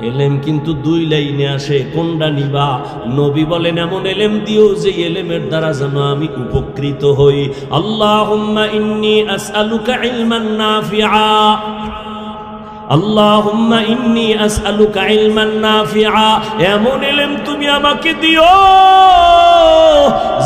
এলেম কিন্তু দুই লাইনে আসে, কোনটা নিবা? নবী বলেন এমন এলেম দিও যে এলেমের দ্বারা যেন আমি উপকৃত হই। আল্লাহুম্মা ইন্নী আসআলুকা ইলমান নাফিআ, আল্লাহুম্মা ইন্নী আসআলুকা ইলমান নাফিআ, এমন ইলম তুমি আমাকে দিও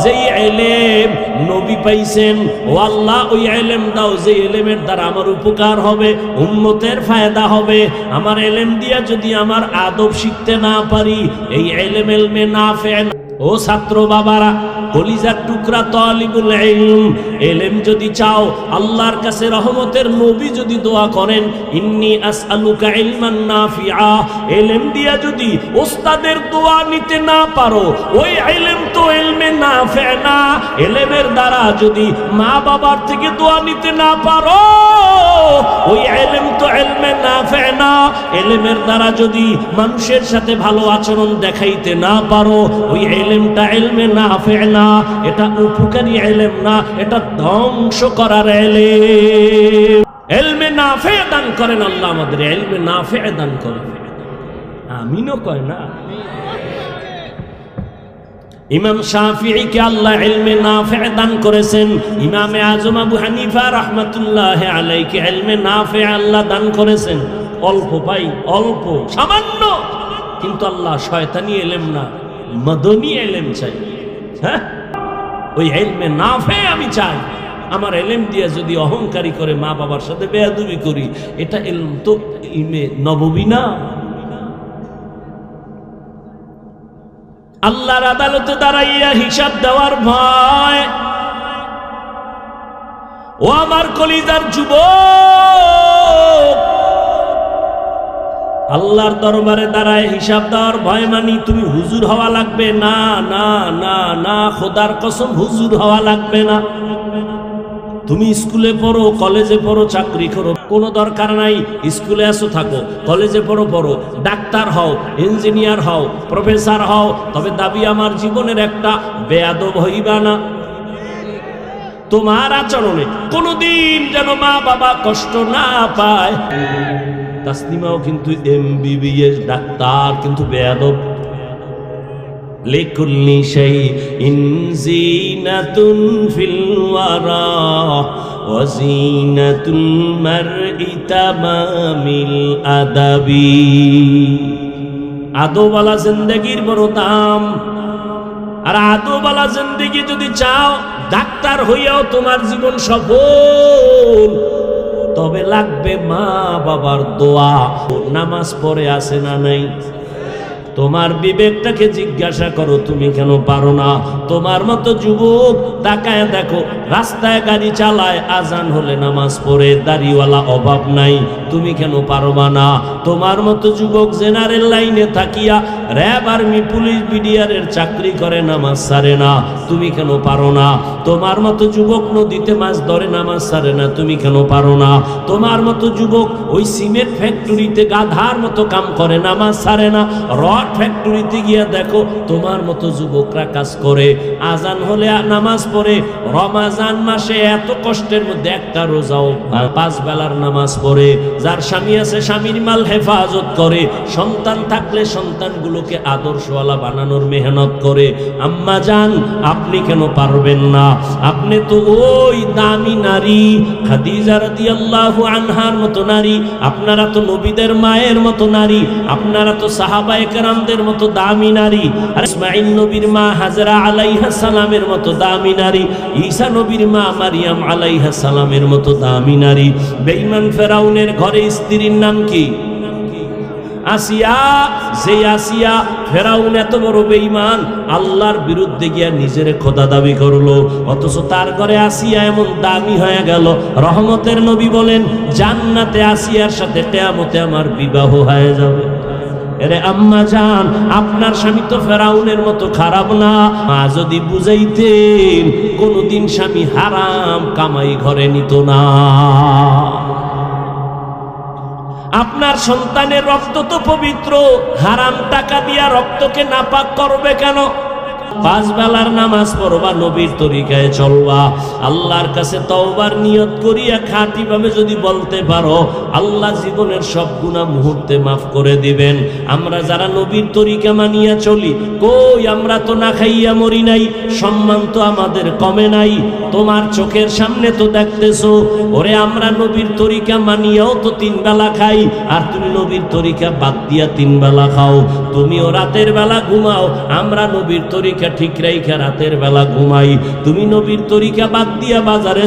যেই ইলম নবী পাইছেন। ও আল্লাহ, ওই ইলম দাও যে ইলমের দ্বারা আমার উপকার হবে, উম্মতের ফায়দা হবে। আমার ইলম দিয়া যদি আমার আদব শিখতে না পারি, এই ইলম ইলমে নাফিআ। ও ছাত্র বাবারা, কলিজার টুকরা তালিবুল ইলম, ইলম যদি চাও, আল্লাহর কাছে রহমতের নবী যদি দোয়া করেন ইন্নী আসআলুকা ইলমান নাফিআ, ইলম দিয়া যদি ওস্তাদের দোয়া নিতে না পারো, ওই ইলম তো ইলমে নাফিআ না। ইলমের দ্বারা যদি মা বাবার থেকে দোয়া নিতে না পারো, ওই ইলম তো ইলমে নাফিআ না। ইলমের দ্বারা যদি মানুষের সাথে ভালো আচরণ দেখাইতে না পারো, ওই ইলমটা ইলমে নাফিআ না। এটা উপকারী ইলম না, এটা ধ্বংস করার ইলম। ইলমে নাফিআ দান করেন আল্লাহ, আমাদের ইলমে নাফিআ দান করেন। আমিনও কয় না। ইমাম শাফিঈকে আল্লাহ ইলমে নাফিআ দান করেছেন। ইমামে আজম আবু হানিফা রাহমাতুল্লাহি আলাইহি ইলমে নাফিআ আল্লাহ দান করেছেন। অল্প পাই, অল্প সামান্য, কিন্তু আল্লাহ শয়তানি ইলম না, মদনী ইলম চাই। হ্যাঁ, ওই ইলমে নাফিআ আমি চাই। আমার ইলম দিয়ে যদি অহংকারী করে মা বাবার সাথে বেয়াদবি করি, এটা ইলম তো ইলমে নববী না। আল্লাহর আদালতে দাঁড়াইয়া হিসাব দেওয়ার ভয়। ও আমার কলিজার যুবক, আল্লাহর দরবারে দাঁড়ায় হিসাব দেওয়ার ভয় মানি তুমি হুজুর হওয়া লাগবে না, না না না, খোদার কসম হুজুর হওয়া লাগবে না। তুমি স্কুলে পড়ো, কলেজে পড়ো, চাকরি করো, কোনো দরকার নাই। স্কুলে আসো, থাকো, কলেজে পড়ো, পড়ো, ডাক্তার হও, ইঞ্জিনিয়ার হও, প্রফেসর হও, তবে দাবি আমার জীবনের একটা বেয়াদব হইবা না। তোমার আচরণে কোনোদিন যেন মা বাবা কষ্ট না পায়। তাসলিমাও কিন্তু MBBS ডাক্তার, কিন্তু বেয়াদব। লিকুল্লি শাইইন যিনাতুন ফিল ওয়ারা ওয়া যিনাতুল মারই তামামিল আদাবি। আদবওয়ালা জিন্দেগির বড় দাম। আর আদবওয়ালা জিন্দেগি যদি চাও, ডাক্তার হইয়াও তোমার জীবন সফল, তবে লাগবে মা বাবার দোয়া। নামাজ পড়ে আছে না নাই? তোমার বিবেকটাকে জিজ্ঞাসা করো, তুমি কেন পারো না? তোমার মতো যুবক তাকায় দেখো, রাস্তায় গাড়ি চালায়, আজান হলে নামাজ পড়ে, দাড়িওয়ালা অভাব নাই, তুমি কেন পারবা না? তোমার মতো যুবক জেনারেল লাইনে থাকিয়া র্যাব, আর্মি, পুলিশ, বিডিআরের চাকরি করে, নামাজ ছাড়ে না, তুমি কেন পারো না? তোমার মতো যুবক নদীতে মাছ ধরে, নামাজ ছাড়ে না, তুমি কেন পারো না? তোমার মতো যুবক ওই সিমেন্ট ফ্যাক্টরিতে গাধার মতো কাম করে, নামাজ ছাড়ে না। রড ফ্যাক্টরিতে গিয়া দেখো, তোমার মতো যুবকরা কাজ করে, আজান হলে নামাজ পড়ে, রমাজান মাসে এত কষ্টের মধ্যে একটা রোজাও, 5 বেলার নামাজ পড়ে, যার স্বামী আছে স্বামীর মাল হেফাজত করে, সন্তান থাকলে সন্তানগুলোকে আদর্শওয়ালা বানানোর মেহনত করে। আম্মা জান, আপনি কেন পারবেন না? আপনি তো ওই দামি নারী খাদিজা রাদিয়াল্লাহু আনহার মতো নারী, আপনারা তো নবীদের মায়ের মতো নারী, আপনারা তো সাহাবায়ে কেরামদের মতো দামি নারী, আর ইসমাঈল নবীর মা হাজরা আলাইহা সালামের মতো দামি নারী, ঈসা নবীর মা মারিয়াম আলাইহা সালামের মতো দামি নারী। বেঈমান ফেরাউনের ঘরে স্ত্রীর নাম কি? আসিয়া। যে আসিয়া, ফেরাউন এত বড় বেঈমান, আল্লাহর বিরুদ্ধে গিয়া নিজের খোদা দাবি করলো, অথচ তার ঘরে আসিয়া এমন দামি হয়ে গেল। রহমতের নবী বলেন, জান্নাতে আসিয়ার সাথে কিয়ামতে আমার বিবাহ হয়ে যাবে। এরে আম্মা জান, আপনার স্বামী তো ফেরাউনের মতো খারাপ না। মা যদি বুঝাইতেন, কোনদিন স্বামী হারাম কামাই ঘরে নিত না। আপনার সন্তানের রক্ত তো পবিত্র, হারাম টাকা দিয়া রক্তকে নাপাক করবে কেন? পাঁচ বেলার নামাজ পড়বা, নবীর তরিকায় চলবা। আল্লাহর কাছে তওবার নিয়ত করিয়া খাঁটিভাবে যদি বলতে পারো, আল্লাহ জীবনের সব গুনাহ মুহূর্তে মাফ করে দিবেন। আমরা যারা নবীর তরিকা মানিয়া চলি, কই আমরা তো না খাইয়া মরি নাই, সম্মান তো আমাদের কমে নাই। তোমার চোখের সামনে তো দেখতেছো, ওরে আমরা নবীর তরিকা মানিয়াও তো 3 বেলা খাই, আর তুমি নবীর তরিকা বাদ দিয়া 3 বেলা খাও। তুমিও রাতের বেলা ঘুমাও, আমরা নবীর তরিকা ঠিক রাইখা রাতের বেলা ঘুমাই। তুমি নবীর তরিকা বাদ দিয়া বাজারে